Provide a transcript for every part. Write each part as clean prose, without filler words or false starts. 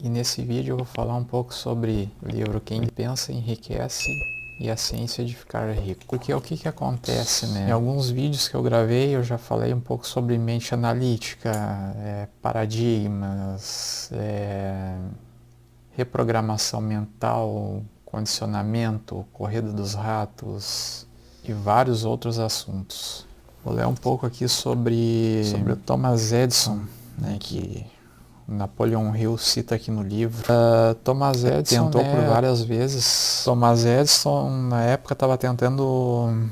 E nesse vídeo eu vou falar um pouco sobre o livro Quem Pensa Enriquece e a Ciência de Ficar Rico. Porque o que acontece, né? Em alguns vídeos que eu gravei eu já falei um pouco sobre mente analítica, paradigmas, reprogramação mental, condicionamento, corrida dos ratos e vários outros assuntos. Vou ler um pouco aqui sobre o Thomas Edison, né, que Napoleon Hill cita aqui no livro. Thomas Edison tentou por várias vezes. Thomas Edison na época estava tentando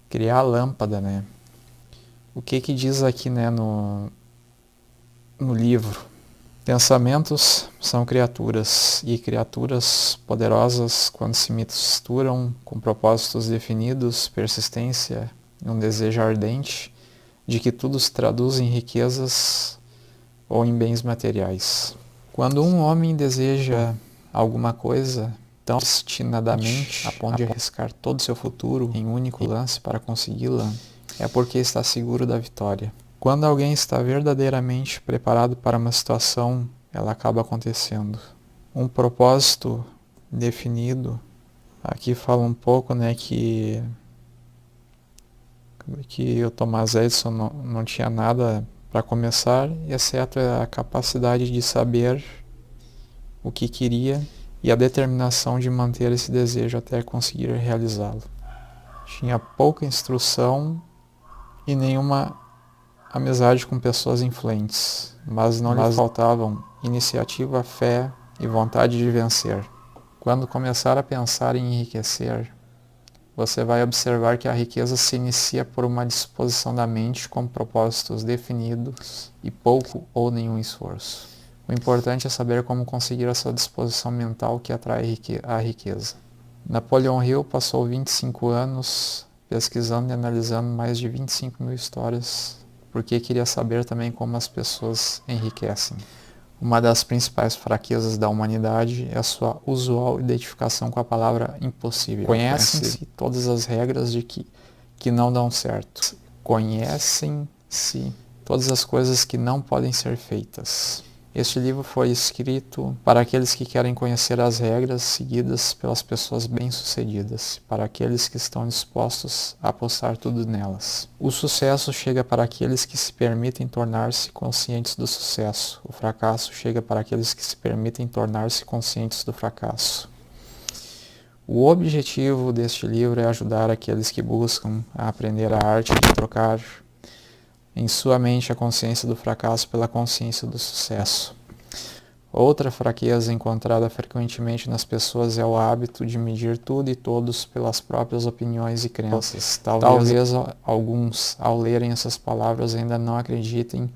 criar a lâmpada, né? O que diz aqui, né, no livro? Pensamentos são criaturas, e criaturas poderosas, quando se misturam com propósitos definidos, persistência e um desejo ardente de que tudo se traduz em riquezas ou em bens materiais. Quando um homem deseja alguma coisa tão obstinadamente a ponto de arriscar todo o seu futuro em um único lance para consegui-la, é porque está seguro da vitória. Quando alguém está verdadeiramente preparado para uma situação, ela acaba acontecendo. Um propósito definido, aqui fala um pouco, né, que o Thomas Edison não tinha nada para começar, exceto a capacidade de saber o que queria e a determinação de manter esse desejo até conseguir realizá-lo. Tinha pouca instrução e nenhuma amizade com pessoas influentes, mas não lhe faltavam iniciativa, fé e vontade de vencer. Quando começar a pensar em enriquecer, você vai observar que a riqueza se inicia por uma disposição da mente com propósitos definidos e pouco ou nenhum esforço. O importante é saber como conseguir essa disposição mental que atrai a riqueza. Napoleon Hill passou 25 anos pesquisando e analisando mais de 25 mil histórias, porque queria saber também como as pessoas enriquecem. Uma das principais fraquezas da humanidade é a sua usual identificação com a palavra impossível. Conhecem-se todas as regras de que não dão certo. Conhecem-se todas as coisas que não podem ser feitas. Este livro foi escrito para aqueles que querem conhecer as regras seguidas pelas pessoas bem-sucedidas, para aqueles que estão dispostos a apostar tudo nelas. O sucesso chega para aqueles que se permitem tornar-se conscientes do sucesso. O fracasso chega para aqueles que se permitem tornar-se conscientes do fracasso. O objetivo deste livro é ajudar aqueles que buscam a aprender a arte de trocar em sua mente a consciência do fracasso pela consciência do sucesso. Outra fraqueza encontrada frequentemente nas pessoas é o hábito de medir tudo e todos pelas próprias opiniões e crenças. Talvez alguns, ao lerem essas palavras, ainda não acreditem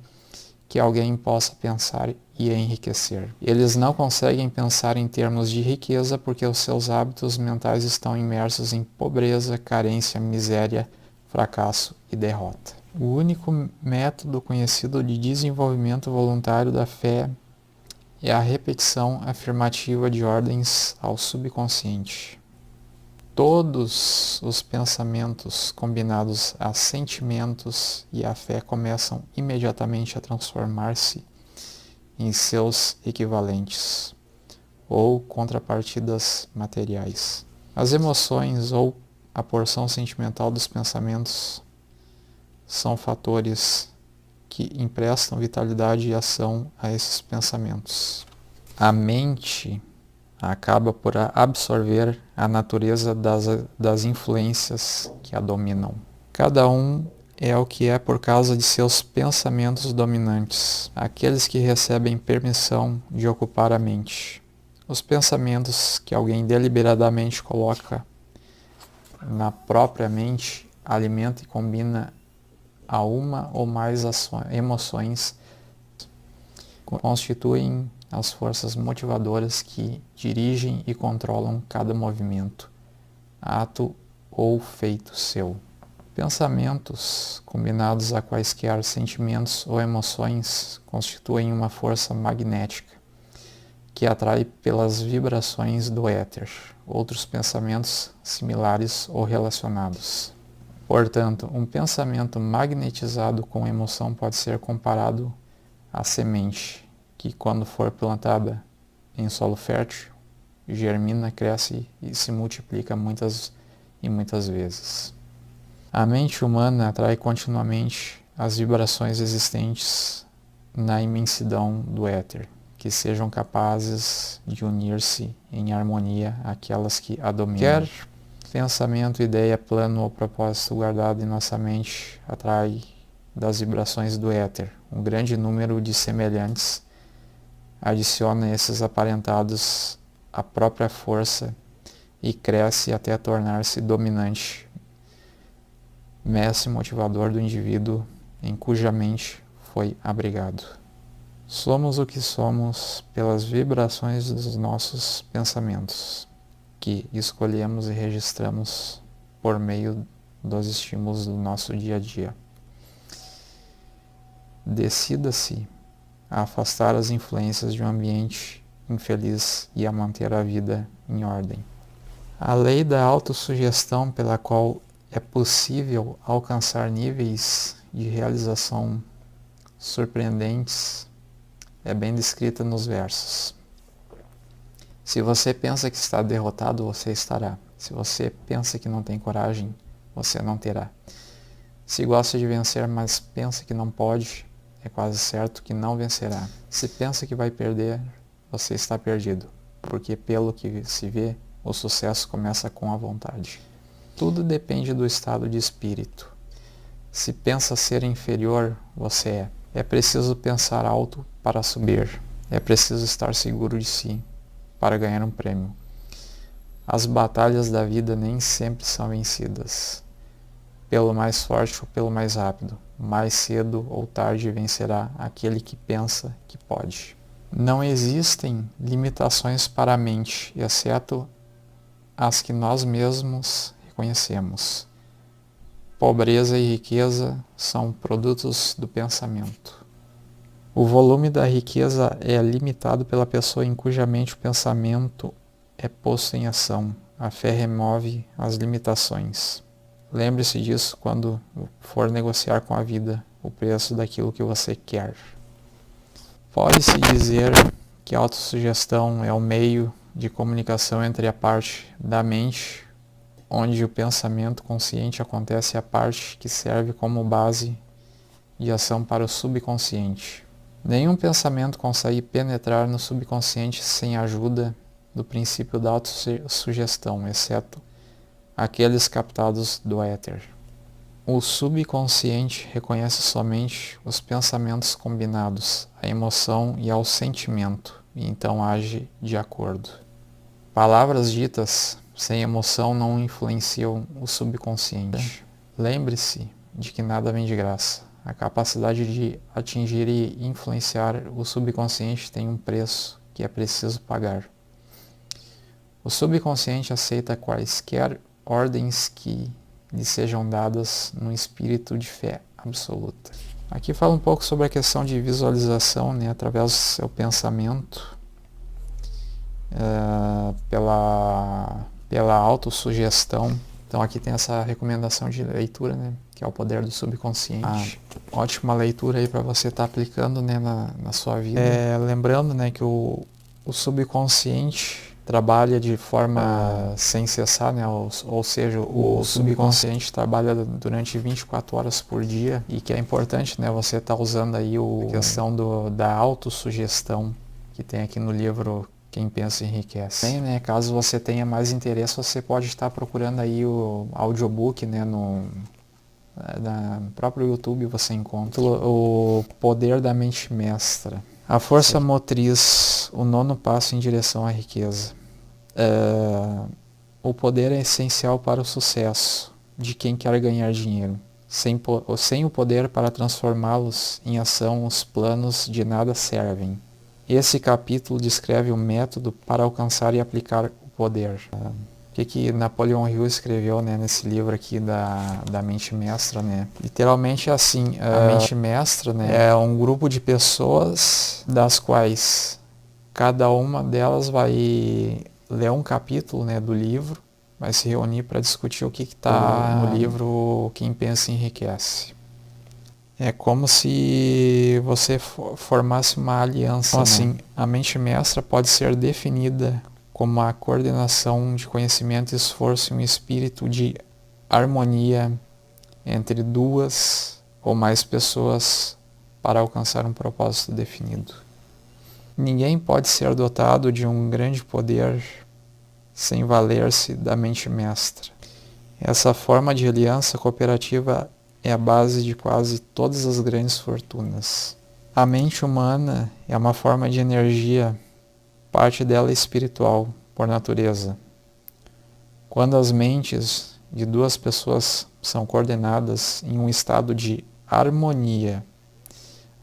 que alguém possa pensar e enriquecer. Eles não conseguem pensar em termos de riqueza porque os seus hábitos mentais estão imersos em pobreza, carência, miséria, fracasso e derrota. O único método conhecido de desenvolvimento voluntário da fé é a repetição afirmativa de ordens ao subconsciente. Todos os pensamentos combinados a sentimentos e a fé começam imediatamente a transformar-se em seus equivalentes ou contrapartidas materiais. As emoções ou a porção sentimental dos pensamentos são fatores que emprestam vitalidade e ação a esses pensamentos. A mente acaba por absorver a natureza das influências que a dominam. Cada um é o que é por causa de seus pensamentos dominantes, aqueles que recebem permissão de ocupar a mente. Os pensamentos que alguém deliberadamente coloca na própria mente alimenta e combina a uma ou mais emoções constituem as forças motivadoras que dirigem e controlam cada movimento, ato ou feito seu. Pensamentos combinados a quaisquer sentimentos ou emoções constituem uma força magnética que atrai pelas vibrações do éter outros pensamentos similares ou relacionados. Portanto, um pensamento magnetizado com emoção pode ser comparado à semente, que quando for plantada em solo fértil, germina, cresce e se multiplica muitas e muitas vezes. A mente humana atrai continuamente as vibrações existentes na imensidão do éter, que sejam capazes de unir-se em harmonia àquelas que a dominam. Quer pensamento, ideia, plano ou propósito guardado em nossa mente atrai das vibrações do éter um grande número de semelhantes, adiciona esses aparentados a própria força e cresce até tornar-se dominante, mestre motivador do indivíduo em cuja mente foi abrigado. Somos o que somos pelas vibrações dos nossos pensamentos, que escolhemos e registramos por meio dos estímulos do nosso dia a dia. Decida-se a afastar as influências de um ambiente infeliz e a manter a vida em ordem. A lei da autossugestão, pela qual é possível alcançar níveis de realização surpreendentes, é bem descrita nos versos. Se você pensa que está derrotado, você estará. Se você pensa que não tem coragem, você não terá. Se gosta de vencer, mas pensa que não pode, é quase certo que não vencerá. Se pensa que vai perder, você está perdido, porque pelo que se vê, o sucesso começa com a vontade. Tudo depende do estado de espírito. Se pensa ser inferior, você é. É preciso pensar alto para subir. É preciso estar seguro de si para ganhar um prêmio. As batalhas da vida nem sempre são vencidas pelo mais forte ou pelo mais rápido. Mais cedo ou tarde vencerá aquele que pensa que pode. Não existem limitações para a mente, exceto as que nós mesmos reconhecemos. Pobreza e riqueza são produtos do pensamento. O volume da riqueza é limitado pela pessoa em cuja mente o pensamento é posto em ação. A fé remove as limitações. Lembre-se disso quando for negociar com a vida o preço daquilo que você quer. Pode-se dizer que a autossugestão é o meio de comunicação entre a parte da mente, onde o pensamento consciente acontece, e a parte que serve como base de ação para o subconsciente. Nenhum pensamento consegue penetrar no subconsciente sem a ajuda do princípio da autossugestão, exceto aqueles captados do éter. O subconsciente reconhece somente os pensamentos combinados, a emoção e ao sentimento, e então age de acordo. Palavras ditas sem emoção não influenciam o subconsciente. Lembre-se de que nada vem de graça. A capacidade de atingir e influenciar o subconsciente tem um preço que é preciso pagar. O subconsciente aceita quaisquer ordens que lhe sejam dadas num espírito de fé absoluta. Aqui fala um pouco sobre a questão de visualização, através do seu pensamento, pela autossugestão. Então aqui tem essa recomendação de leitura, que é o poder do subconsciente. Ótima leitura aí para você estar aplicando, na sua vida. Lembrando, que o subconsciente trabalha de forma sem cessar, ou seja, o subconsciente trabalha durante 24 horas por dia, e que é importante, você estar usando aí a questão da autossugestão que tem aqui no livro Quem Pensa Enriquece. Bem, caso você tenha mais interesse, você pode estar procurando aí o audiobook, no próprio YouTube você encontra o Poder da Mente Mestra. A força motriz, o 9º passo em direção à riqueza. O poder é essencial para o sucesso de quem quer ganhar dinheiro. Sem o poder para transformá-los em ação, os planos de nada servem. Esse capítulo descreve o método para alcançar e aplicar o poder. O que Napoleon Hill escreveu, nesse livro aqui da Mente Mestra, Literalmente é assim, a Mente Mestra, é um grupo de pessoas das quais cada uma delas vai ler um capítulo, do livro, vai se reunir para discutir o que está no livro Quem Pensa Enriquece. É como se você formasse uma aliança. Então, assim, a mente mestra pode ser definida como a coordenação de conhecimento e esforço em um espírito de harmonia entre duas ou mais pessoas para alcançar um propósito definido. Ninguém pode ser dotado de um grande poder sem valer-se da mente mestra. Essa forma de aliança cooperativa é a base de quase todas as grandes fortunas. A mente humana é uma forma de energia, parte dela é espiritual, por natureza. Quando as mentes de duas pessoas são coordenadas em um estado de harmonia,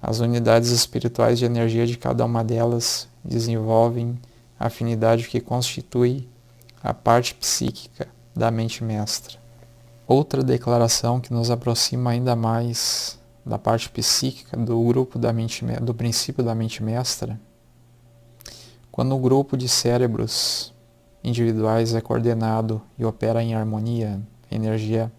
as unidades espirituais de energia de cada uma delas desenvolvem a afinidade que constitui a parte psíquica da mente mestra. Outra declaração que nos aproxima ainda mais da parte psíquica do grupo do princípio da mente mestra, quando o grupo de cérebros individuais é coordenado e opera em harmonia, a energia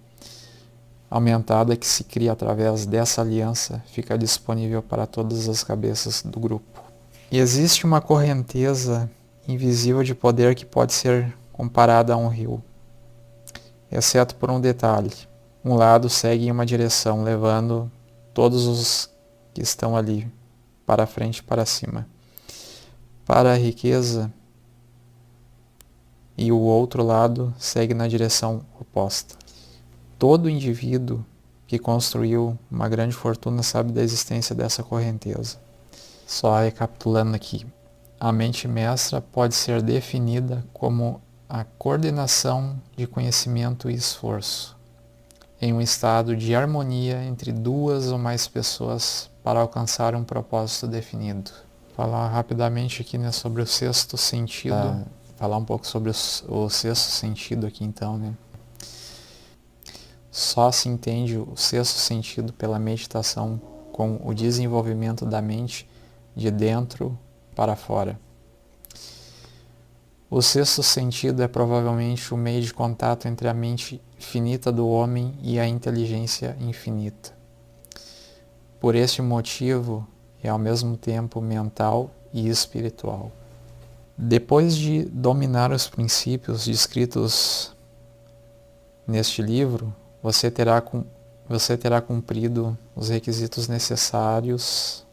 aumentada que se cria através dessa aliança fica disponível para todas as cabeças do grupo. E existe uma correnteza invisível de poder que pode ser comparada a um rio, exceto por um detalhe. Um lado segue em uma direção, levando todos os que estão ali para frente e para cima, para a riqueza, e o outro lado segue na direção oposta. Todo indivíduo que construiu uma grande fortuna sabe da existência dessa correnteza. Só recapitulando aqui, a mente mestra pode ser definida como a coordenação de conhecimento e esforço em um estado de harmonia entre duas ou mais pessoas para alcançar um propósito definido. Falar rapidamente aqui, né, sobre o sexto sentido. Falar um pouco sobre o sexto sentido aqui então, né? Só se entende o sexto sentido pela meditação com o desenvolvimento da mente de dentro para fora. O sexto sentido é provavelmente o meio de contato entre a mente finita do homem e a inteligência infinita. Por este motivo, é ao mesmo tempo mental e espiritual. Depois de dominar os princípios descritos neste livro, você terá cumprido os requisitos necessários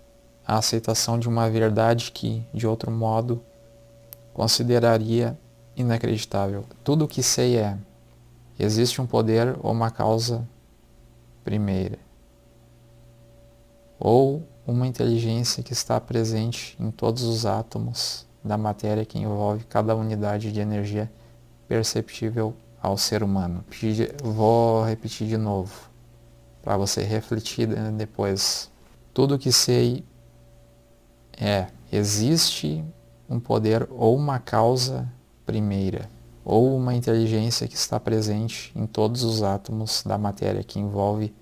à aceitação de uma verdade que, de outro modo, consideraria inacreditável. Tudo o que sei é: existe um poder ou uma causa primeira, ou uma inteligência que está presente em todos os átomos da matéria que envolve cada unidade de energia perceptível ao ser humano. Vou repetir de novo, para você refletir depois. Tudo o que sei é: existe um poder ou uma causa primeira, ou uma inteligência que está presente em todos os átomos da matéria que envolve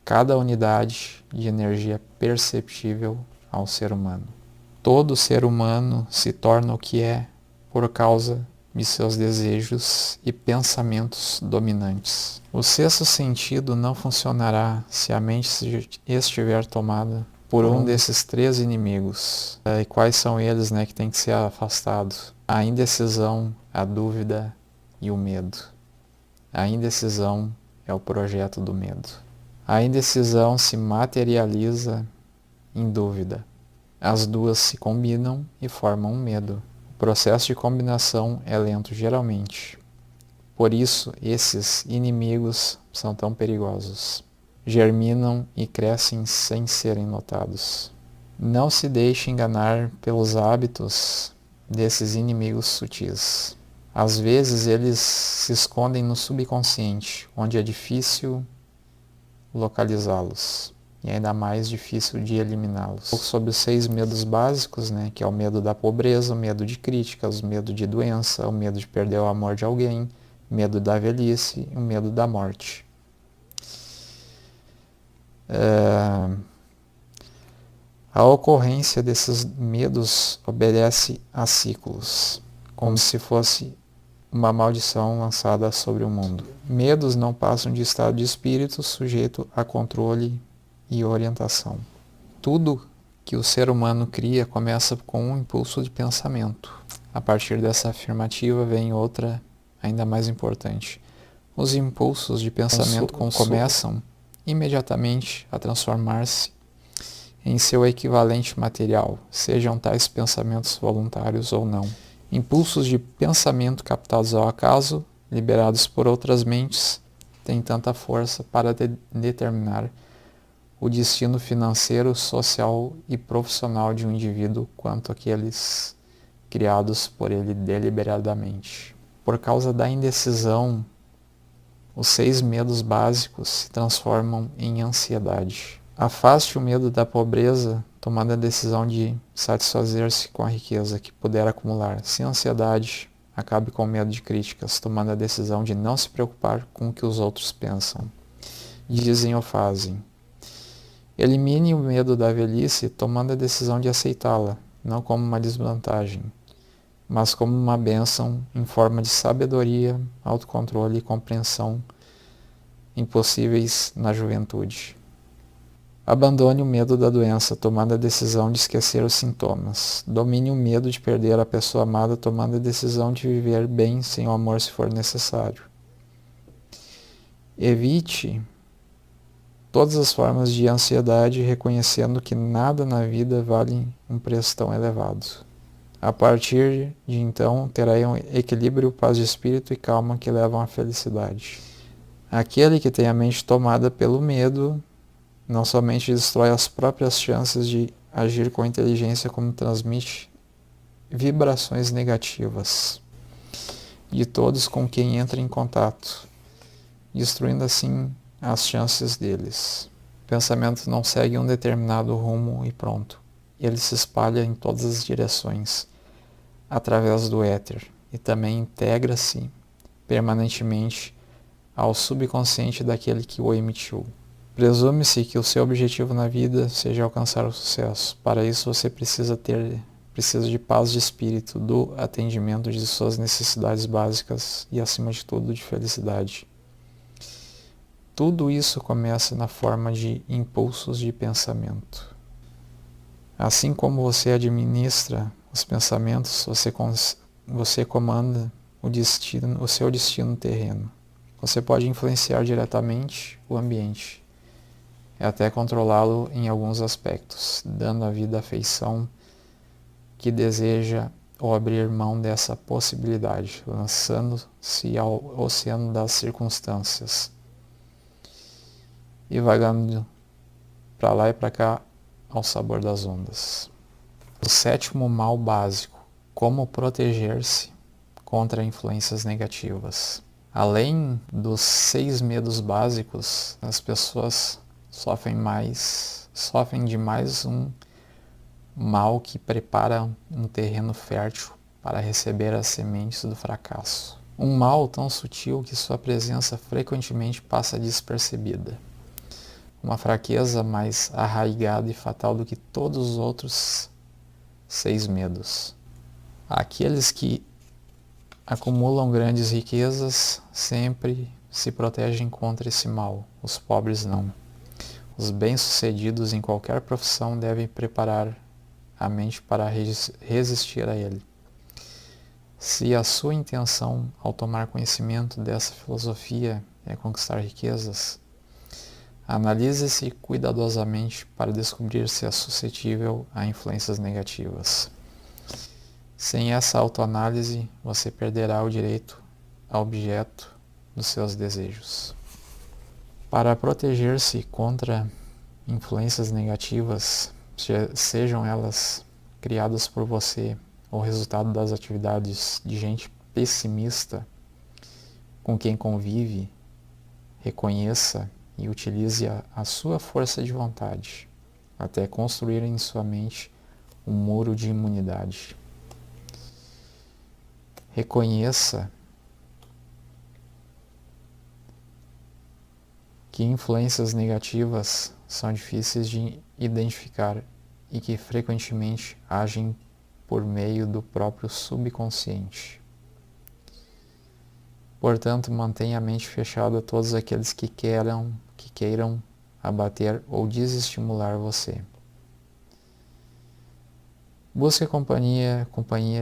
cada unidade de energia perceptível ao ser humano. Todo ser humano se torna o que é por causa de seus desejos e pensamentos dominantes. O sexto sentido não funcionará se a mente estiver tomada por um desses três inimigos. E quais são eles, né, que tem que ser afastados? A indecisão, a dúvida e o medo. A indecisão é o projeto do medo. A indecisão se materializa em dúvida. As duas se combinam e formam um medo. O processo de combinação é lento geralmente. Por isso, esses inimigos são tão perigosos. Germinam e crescem sem serem notados. Não se deixe enganar pelos hábitos desses inimigos sutis. Às vezes eles se escondem no subconsciente, onde é difícil localizá-los e ainda mais difícil de eliminá-los. Um pouco sobre os 6 medos básicos, né, que é o medo da pobreza, o medo de críticas, o medo de doença, o medo de perder o amor de alguém, o medo da velhice e o medo da morte. A ocorrência desses medos obedece a ciclos. como se fosse uma maldição lançada sobre o mundo. Medos não passam de estado de espírito sujeito a controle e orientação. Tudo que o ser humano cria começa com um impulso de pensamento. A partir dessa afirmativa vem outra ainda mais importante. Os impulsos de pensamento começam imediatamente a transformar-se em seu equivalente material, sejam tais pensamentos voluntários ou não. Impulsos de pensamento captados ao acaso, liberados por outras mentes, têm tanta força para determinar o destino financeiro, social e profissional de um indivíduo quanto aqueles criados por ele deliberadamente. Por causa da indecisão, os 6 medos básicos se transformam em ansiedade. Afaste o medo da pobreza, tomando a decisão de satisfazer-se com a riqueza que puder acumular. Sem ansiedade, acabe com o medo de críticas, tomando a decisão de não se preocupar com o que os outros pensam, dizem ou fazem. Elimine o medo da velhice, tomando a decisão de aceitá-la, não como uma desvantagem, mas como uma bênção em forma de sabedoria, autocontrole e compreensão impossíveis na juventude. Abandone o medo da doença, tomando a decisão de esquecer os sintomas. Domine o medo de perder a pessoa amada, tomando a decisão de viver bem sem o amor se for necessário. Evite todas as formas de ansiedade, reconhecendo que nada na vida vale um preço tão elevado. A partir de então, terá um equilíbrio, paz de espírito e calma que levam à felicidade. Aquele que tem a mente tomada pelo medo não somente destrói as próprias chances de agir com inteligência, como transmite vibrações negativas de todos com quem entra em contato, destruindo assim as chances deles. O pensamento não segue um determinado rumo e pronto. Ele se espalha em todas as direções, através do éter, e também integra-se permanentemente ao subconsciente daquele que o emitiu. Presume-se que o seu objetivo na vida seja alcançar o sucesso. Para isso você precisa de paz de espírito, do atendimento de suas necessidades básicas e, acima de tudo, de felicidade. Tudo isso começa na forma de impulsos de pensamento. Assim como você administra os pensamentos, você comanda o seu destino terreno. Você pode influenciar diretamente o ambiente e até controlá-lo em alguns aspectos, dando à vida a feição que deseja ou abrir mão dessa possibilidade, lançando-se ao oceano das circunstâncias e vagando para lá e para cá ao sabor das ondas. O 7º mal básico: como proteger-se contra influências negativas. Além dos 6 medos básicos, as pessoas sofrem de mais um mal que prepara um terreno fértil para receber as sementes do fracasso. Um mal tão sutil que sua presença frequentemente passa despercebida. Uma fraqueza mais arraigada e fatal do que todos os outros 6 medos. Aqueles que acumulam grandes riquezas sempre se protegem contra esse mal, os pobres não. Os bem-sucedidos em qualquer profissão devem preparar a mente para resistir a ele. Se a sua intenção ao tomar conhecimento dessa filosofia é conquistar riquezas, analise-se cuidadosamente para descobrir se é suscetível a influências negativas. Sem essa autoanálise, você perderá o direito ao objeto dos seus desejos. Para proteger-se contra influências negativas, sejam elas criadas por você ou resultado das atividades de gente pessimista com quem convive, reconheça e utilize a sua força de vontade até construir em sua mente um muro de imunidade. Reconheça que influências negativas são difíceis de identificar e que frequentemente agem por meio do próprio subconsciente. Portanto, mantenha a mente fechada a todos aqueles que queiram abater ou desestimular você. Busque companhia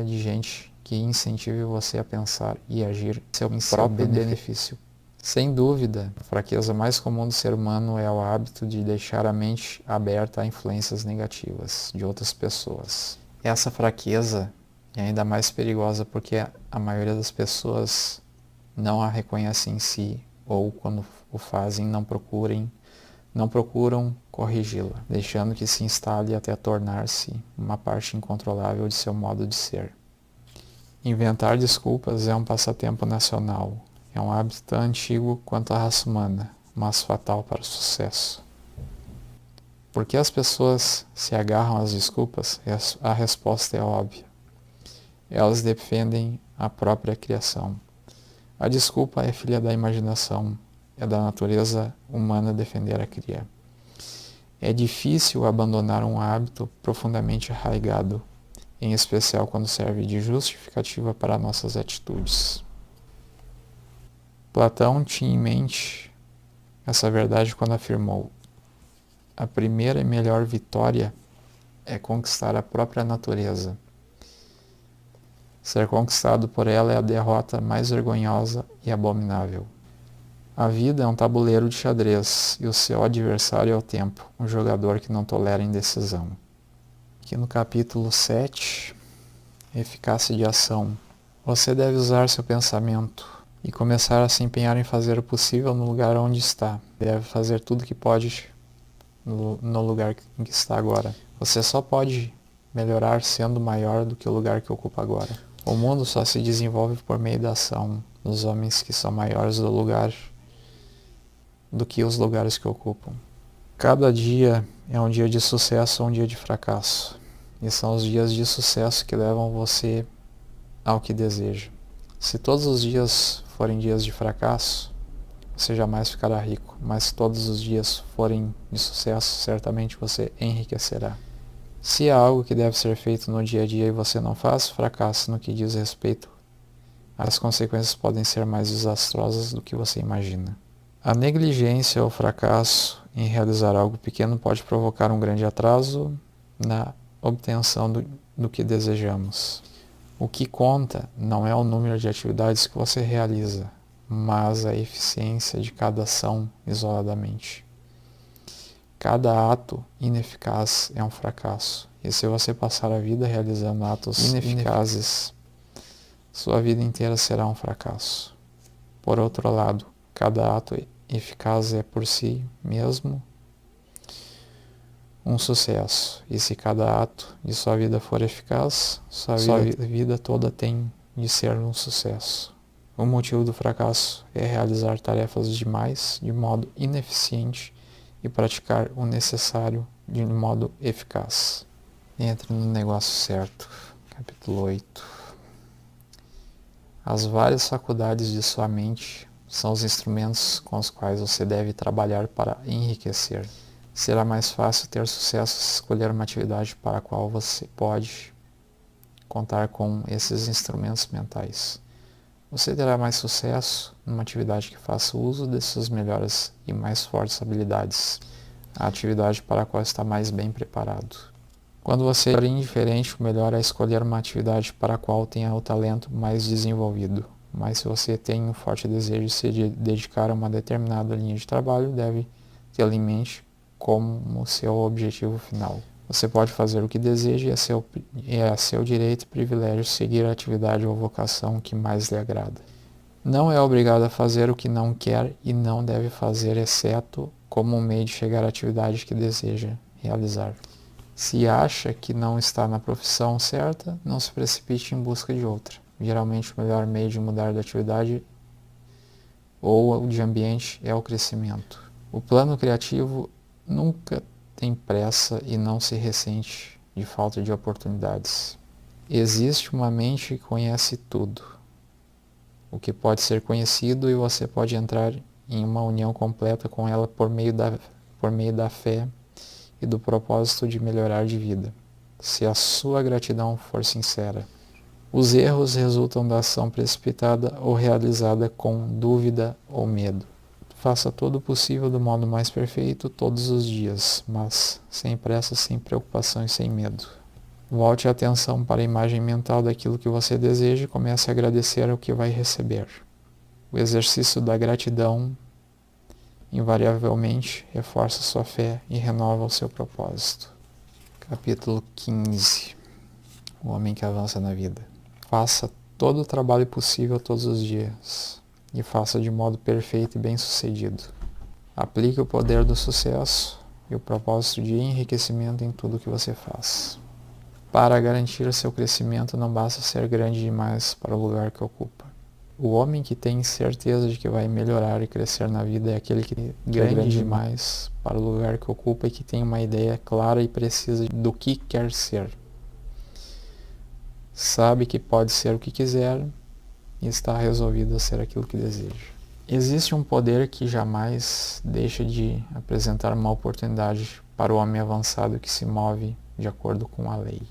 de gente que incentive você a pensar e agir em seu próprio benefício. Sem dúvida, a fraqueza mais comum do ser humano é o hábito de deixar a mente aberta a influências negativas de outras pessoas. Essa fraqueza é ainda mais perigosa porque a maioria das pessoas não a reconhece em si, ou quando o fazem não procuram corrigi-la, deixando que se instale até tornar-se uma parte incontrolável de seu modo de ser. Inventar desculpas é um passatempo nacional. É um hábito tão antigo quanto a raça humana, mas fatal para o sucesso. Por que as pessoas se agarram às desculpas? A resposta é óbvia. Elas defendem a própria criação. A desculpa é filha da imaginação, é da natureza humana defender a cria. É difícil abandonar um hábito profundamente arraigado, em especial quando serve de justificativa para nossas atitudes. Platão tinha em mente essa verdade quando afirmou: a primeira e melhor vitória é conquistar a própria natureza. Ser conquistado por ela é a derrota mais vergonhosa e abominável. A vida é um tabuleiro de xadrez e o seu adversário é o tempo, um jogador que não tolera indecisão. Aqui no capítulo 7, eficácia de ação. Você deve usar seu pensamento e começar a se empenhar em fazer o possível no lugar onde está. Deve fazer tudo o que pode no lugar em que está agora. Você só pode melhorar sendo maior do que o lugar que ocupa agora. O mundo só se desenvolve por meio da ação dos homens que são maiores do que os lugares que ocupam. Cada dia é um dia de sucesso ou um dia de fracasso. E são os dias de sucesso que levam você ao que deseja. Se todos os dias forem dias de fracasso, você jamais ficará rico, mas se todos os dias forem de sucesso, certamente você enriquecerá. Se há algo que deve ser feito no dia a dia e você não faz, fracasse no que diz respeito. As consequências podem ser mais desastrosas do que você imagina. A negligência ou fracasso em realizar algo pequeno pode provocar um grande atraso na obtenção do que desejamos. O que conta não é o número de atividades que você realiza, mas a eficiência de cada ação isoladamente. Cada ato ineficaz é um fracasso, e se você passar a vida realizando atos ineficazes, sua vida inteira será um fracasso. Por outro lado, cada ato eficaz é por si mesmo um sucesso, e se cada ato de sua vida for eficaz, sua vida toda tem de ser um sucesso. O motivo do fracasso é realizar tarefas demais de modo ineficiente e praticar o necessário de modo eficaz. Entre no negócio certo. Capítulo 8. As várias faculdades de sua mente são os instrumentos com os quais você deve trabalhar para enriquecer. Será mais fácil ter sucesso se escolher uma atividade para a qual você pode contar com esses instrumentos mentais. Você terá mais sucesso numa atividade que faça uso de suas melhores e mais fortes habilidades, a atividade para a qual está mais bem preparado. Quando você é indiferente, o melhor é escolher uma atividade para a qual tenha o talento mais desenvolvido. Mas se você tem um forte desejo de se dedicar a uma determinada linha de trabalho, deve tê-la em mente como seu objetivo final. Você pode fazer o que deseja e é seu direito e privilégio seguir a atividade ou vocação que mais lhe agrada. Não é obrigado a fazer o que não quer e não deve fazer, exceto como um meio de chegar à atividade que deseja realizar. Se acha que não está na profissão certa, não se precipite em busca de outra. Geralmente o melhor meio de mudar de atividade ou de ambiente é o crescimento. O plano criativo nunca tem pressa e não se ressente de falta de oportunidades. Existe uma mente que conhece tudo, o que pode ser conhecido, e você pode entrar em uma união completa com ela por meio da fé e do propósito de melhorar de vida. se a sua gratidão for sincera. Os erros resultam da ação precipitada ou realizada com dúvida ou medo. Faça todo o possível do modo mais perfeito todos os dias, mas sem pressa, sem preocupação e sem medo. Volte a atenção para a imagem mental daquilo que você deseja e comece a agradecer ao que vai receber. O exercício da gratidão invariavelmente reforça sua fé e renova o seu propósito. Capítulo 15. O homem que avança na vida. Faça todo o trabalho possível todos os dias e faça de modo perfeito e bem-sucedido. Aplique o poder do sucesso e o propósito de enriquecimento em tudo que você faz. Para garantir seu crescimento não basta ser grande demais para o lugar que ocupa. O homem que tem certeza de que vai melhorar e crescer na vida é aquele que é grande demais para o lugar que ocupa e que tem uma ideia clara e precisa do que quer ser. Sabe que pode ser o que quiser e está resolvido a ser aquilo que deseja. Existe um poder que jamais deixa de apresentar uma oportunidade para o homem avançado que se move de acordo com a lei.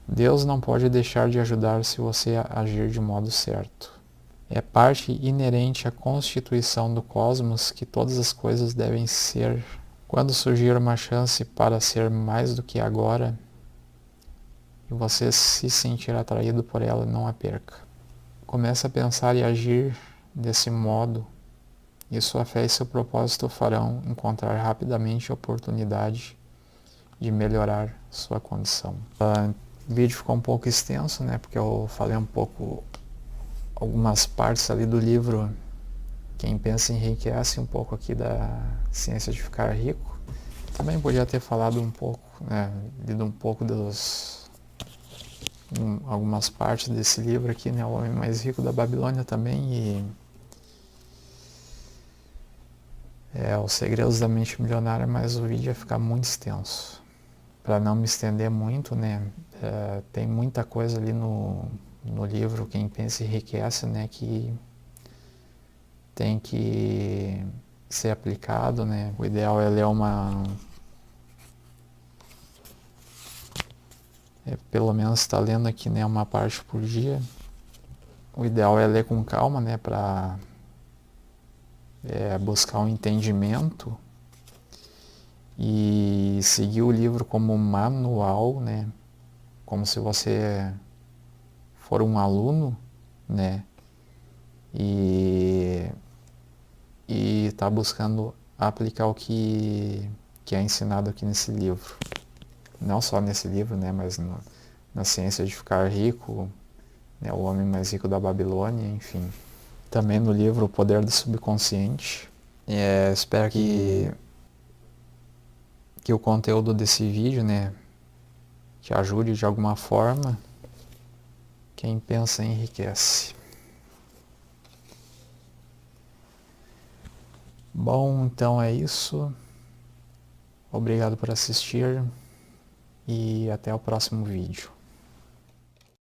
Deus não pode deixar de ajudar se você agir de modo certo. É parte inerente à constituição do cosmos que todas as coisas devem ser. Quando surgir uma chance para ser mais do que agora, e você se sentir atraído por ela, não a perca. Comece a pensar e agir desse modo, e sua fé e seu propósito farão encontrar rapidamente a oportunidade de melhorar sua condição. O vídeo ficou um pouco extenso, né, porque eu falei um pouco, algumas partes ali do livro Quem Pensa Enriquece, um pouco aqui da Ciência de Ficar Rico. Também podia ter falado um pouco, né, lido um pouco algumas partes desse livro aqui, né, O Homem Mais Rico da Babilônia também, e Os Segredos da Mente Milionária, mas o vídeo ia ficar muito extenso. Para não me estender muito, né, tem muita coisa ali no livro Quem Pensa Enriquece, né, que tem que ser aplicado, né. O ideal é ler pelo menos estar lendo aqui, né, uma parte por dia. O ideal é ler com calma, né, para buscar um entendimento e seguir o livro como manual, né, como se você for um aluno, né, e tá buscando aplicar o que é ensinado aqui nesse livro. Não só nesse livro, né, mas na Ciência de Ficar Rico, né, O Homem Mais Rico da Babilônia, enfim. Também no livro O Poder do Subconsciente. Espero que o conteúdo desse vídeo, né, te ajude de alguma forma. Quem pensa enriquece. Bom, então é isso. Obrigado por assistir e até o próximo vídeo.